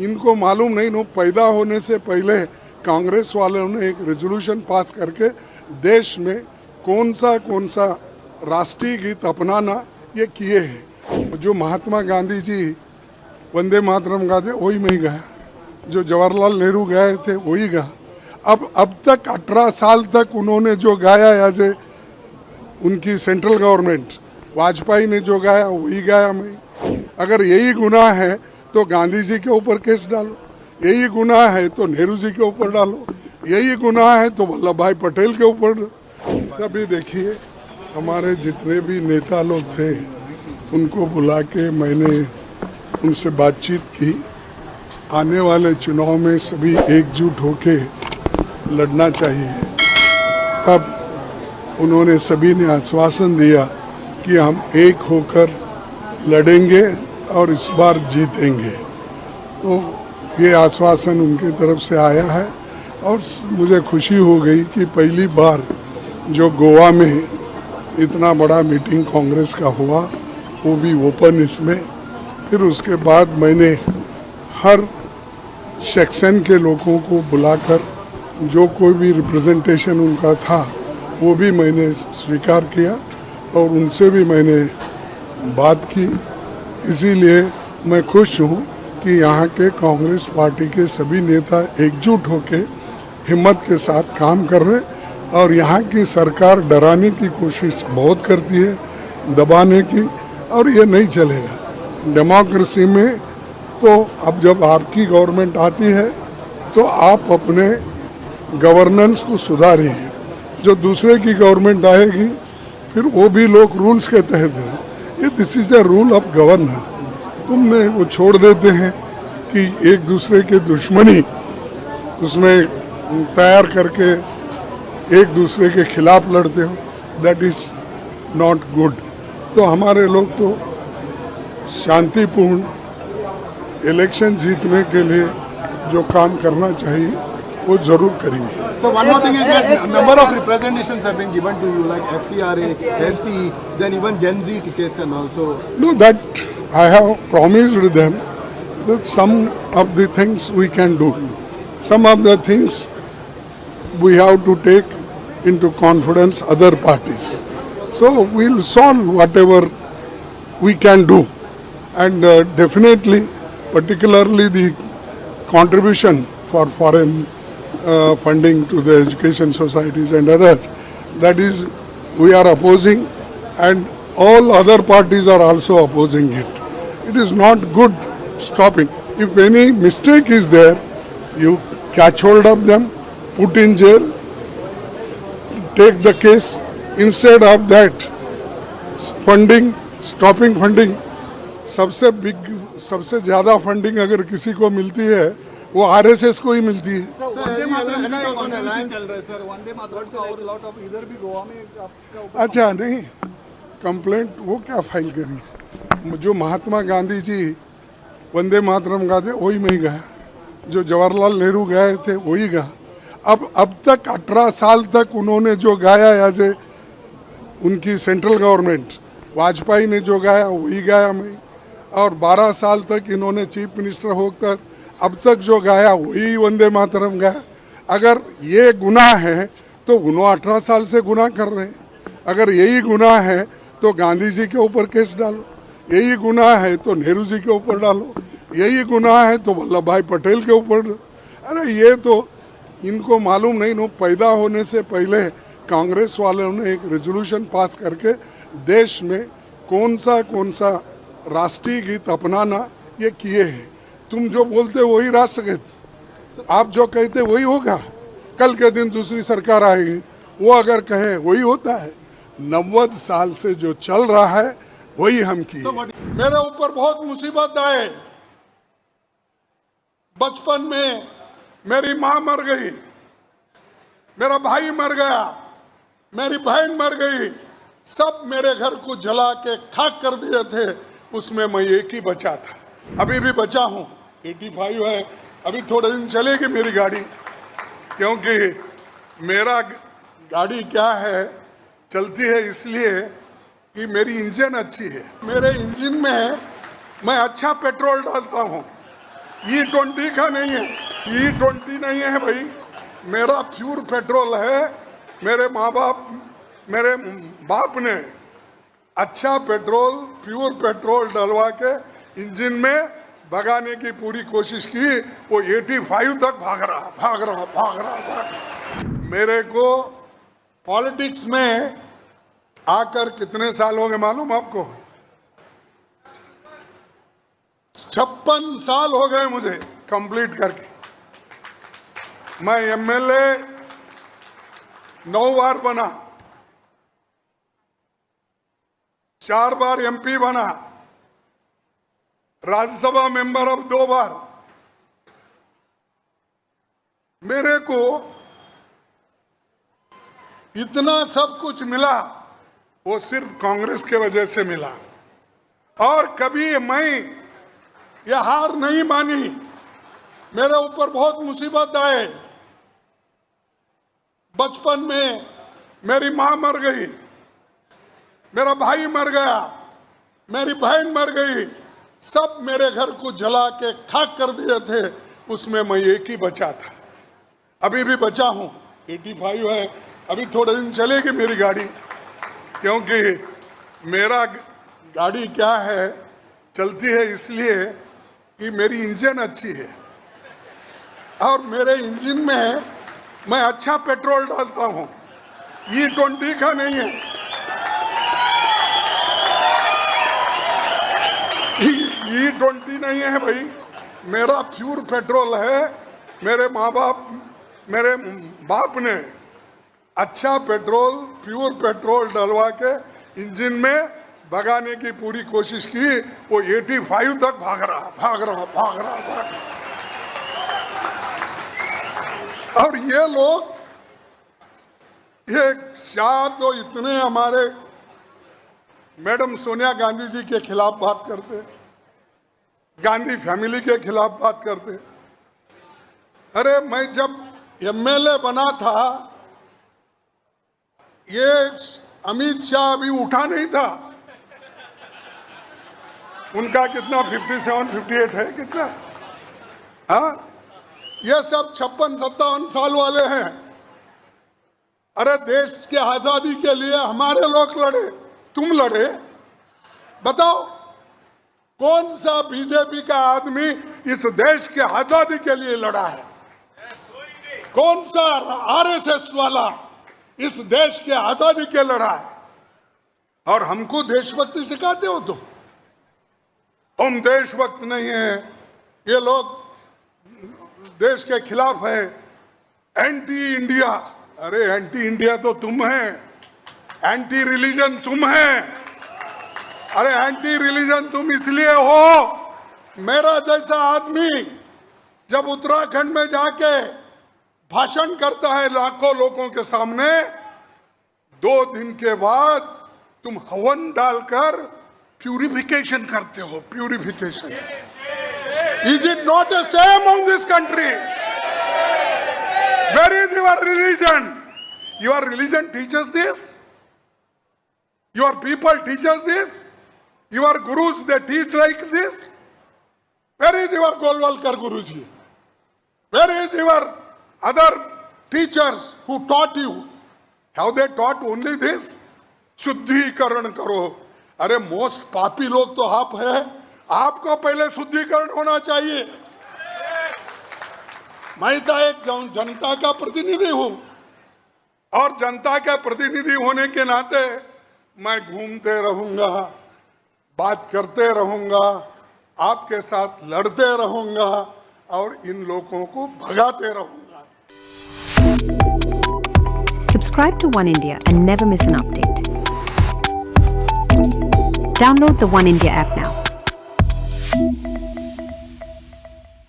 इनको मालूम नहीं, नो पैदा होने से पहले कांग्रेस वालों ने एक रेजोल्यूशन पास करके देश में कौन सा राष्ट्रीय गीत अपनाना ये किए हैं। जो महात्मा गांधी जी वंदे मातरम गाते वही मैं गया, जो जवाहरलाल नेहरू गए थे वही गा। अब तक 18 साल तक उन्होंने जो गाया एज ए उनकी सेंट्रल गवर्नमेंट, वाजपेयी ने जो गाया वही गाया मैं। अगर यही गुनाह है तो गांधी जी के ऊपर केस डालो, यही गुनाह है तो नेहरू जी के ऊपर डालो, यही गुनाह है तो वल्लभ भाई पटेल के ऊपर। सभी देखिए, हमारे जितने भी नेता लोग थे उनको बुला के मैंने उनसे बातचीत की। आने वाले चुनाव में सभी एकजुट होके लड़ना चाहिए। तब उन्होंने सभी ने आश्वासन दिया कि हम एक होकर लड़ेंगे और इस बार जीतेंगे। तो ये आश्वासन उनकी तरफ से आया है और मुझे खुशी हो गई कि पहली बार जो गोवा में इतना बड़ा मीटिंग कांग्रेस का हुआ वो भी ओपन इसमें। फिर उसके बाद मैंने हर सेक्शन के लोगों को बुलाकर जो कोई भी रिप्रेजेंटेशन उनका था वो भी मैंने स्वीकार किया और उनसे भी मैंने बात की। इसीलिए मैं खुश हूँ कि यहाँ के कांग्रेस पार्टी के सभी नेता एकजुट होके हिम्मत के साथ काम कर रहे और यहाँ की सरकार डराने की कोशिश बहुत करती है, दबाने की, और ये नहीं चलेगा। डेमोक्रेसी में तो अब जब आपकी गवर्नमेंट आती है तो आप अपने गवर्नेंस को सुधारिए। जो दूसरे की गवर्नमेंट आएगी फिर वो भी लोग रूल्स के तहत हैं। ये this is the rule of governance. तुमने वो छोड़ देते हैं कि एक दूसरे के दुश्मनी उसमें तैयार करके एक दूसरे के खिलाफ लड़ते हो, दैट इज नॉट गुड। तो हमारे लोग तो शांतिपूर्ण इलेक्शन जीतने के लिए जो काम करना चाहिए वो जरूर करेंगे। So one more thing is that a number of representations have been given to you, like FCRA, ST, then even Gen Z tickets and also. No, that I have promised them that some of the things we can do. Some of the things we have to take into confidence other parties. So we'll solve whatever we can do. And definitely, particularly the contribution for foreign funding to the education societies and others, that is we are opposing, and all other parties are also opposing it. It is not good stopping. If any mistake is there, you catch hold of them, put in jail, take the case. Instead of that, funding, stopping funding, सबसे ज़्यादा funding अगर किसी को मिलती है वो RSS को ही मिलती है। अच्छा नहीं, कंप्लेंट वो क्या फाइल करी। जो महात्मा गांधी जी वंदे मातरम गाते वही मैं गया, जो जवाहरलाल नेहरू गए थे वही गा। अब तक 18 साल तक उन्होंने जो गाया एज ए उनकी सेंट्रल गवर्नमेंट, वाजपेयी ने जो गाया वही गाया मैं। और 12 साल तक इन्होंने चीफ मिनिस्टर होकर अब तक जो गाया वही वंदे मातरम गाया। अगर ये गुनाह है तो उन्होंने 18 साल से गुनाह कर रहे हैं। अगर यही गुनाह है तो गांधी जी के ऊपर केस डालो, यही गुनाह है तो नेहरू जी के ऊपर डालो, यही गुनाह है तो वल्लभ भाई पटेल के ऊपर। अरे ये तो इनको मालूम नहीं, नो पैदा होने से पहले कांग्रेस वालों ने एक रेजोल्यूशन पास करके देश में कौन सा राष्ट्रीय गीत अपनाना ये किए हैं। तुम जो बोलते वही राष्ट्रगीत, आप जो कहते वही होगा। कल के दिन दूसरी सरकार आएगी, वो अगर कहे वही होता है। 90 साल से जो चल रहा है वही हम किए। मेरे ऊपर बहुत मुसीबत आए। बचपन में मेरी माँ मर गई, मेरा भाई मर गया, मेरी बहन मर गई, सब मेरे घर को जला के खाक कर दिए थे। उसमें मैं एक ही बचा था, अभी भी बचा हूँ। 85 है, अभी थोड़े दिन चलेगी मेरी गाड़ी, क्योंकि मेरा गाड़ी क्या है चलती है इसलिए कि मेरी इंजन अच्छी है। मेरे इंजन में मैं अच्छा पेट्रोल डालता हूँ, E20 का नहीं है, E20 नहीं है भाई, मेरा प्योर पेट्रोल है। मेरे बाप ने अच्छा पेट्रोल, प्योर पेट्रोल डलवा के इंजन में भगाने की पूरी कोशिश की। वो 85 तक भाग रहा। मेरे को पॉलिटिक्स में आकर कितने साल हो गए मालूम आपको? 56 साल हो गए मुझे कंप्लीट करके। मैं एमएलए 9 बार बना, 4 बार एमपी बना, राज्यसभा मेंबर अब 2 बार। मेरे को इतना सब कुछ मिला वो सिर्फ कांग्रेस के वजह से मिला। और कभी मैं ये हार नहीं मानी। मेरे ऊपर बहुत मुसीबत आए। बचपन में मेरी मां मर गई, मेरा भाई मर गया, मेरी बहन मर गई, सब मेरे घर को जला के खाक कर दिए थे। उसमें मैं एक ही बचा था, अभी भी बचा हूं। 85 है, अभी थोड़े दिन चलेगी मेरी गाड़ी, क्योंकि मेरा गाड़ी क्या है, चलती है इसलिए कि मेरी इंजन अच्छी है और मेरे इंजन में मैं अच्छा पेट्रोल डालता हूं। E20 का नहीं है, E20 नहीं है भाई, मेरा प्योर पेट्रोल है। मेरे बाप ने अच्छा पेट्रोल, प्योर पेट्रोल डलवा के इंजन में भगाने की पूरी कोशिश की। वो 85 तक भाग रहा। और ये लोग, ये शायद तो इतने हमारे मैडम सोनिया गांधी जी के खिलाफ बात करते, गांधी फैमिली के खिलाफ बात करते। अरे मैं जब एमएलए बना था, ये अमित शाह अभी उठा नहीं था। उनका कितना 57, 58 है कितना? हाँ, ये सब 56-57 साल वाले हैं। अरे देश के आजादी के लिए हमारे लोग लड़े, तुम लड़े। बताओ कौन सा बीजेपी का आदमी इस देश के आजादी के लिए लड़ा है? कौन सा आरएसएस वाला इस देश के आजादी के लड़ा है? और हमको देशभक्ति सिखाते हो तुम? हम देशभक्त नहीं है। ये लोग देश के खिलाफ है, एंटी इंडिया। अरे एंटी इंडिया तो तुम है, एंटी रिलीजन तुम है। अरे एंटी रिलीजन तुम इसलिए हो, मेरा जैसा आदमी जब उत्तराखंड में जाके भाषण करता है लाखों लोगों के सामने, 2 दिन के बाद तुम हवन डालकर प्यूरिफिकेशन करते हो। Purification is it not the same on this country? Where is your religion? Your religion teaches this? Your people teaches this? Your gurus, they teach like this? Where is your Golwalkar Guruji? Where is your other teachers who taught you? Have they taught only this? शुद्धिकरण करो। अरे most पापी लोग तो आप है, आपको पहले शुद्धिकरण होना चाहिए। मैं तो एक जनता का प्रतिनिधि हूं, और जनता का प्रतिनिधि होने के नाते मैं घूमते रहूंगा, बात करते रहूंगा, आपके साथ लड़ते रहूंगा और इन लोगों को भगाते रहूंगा। Subscribe to One India and never miss an update. Download the One India app now.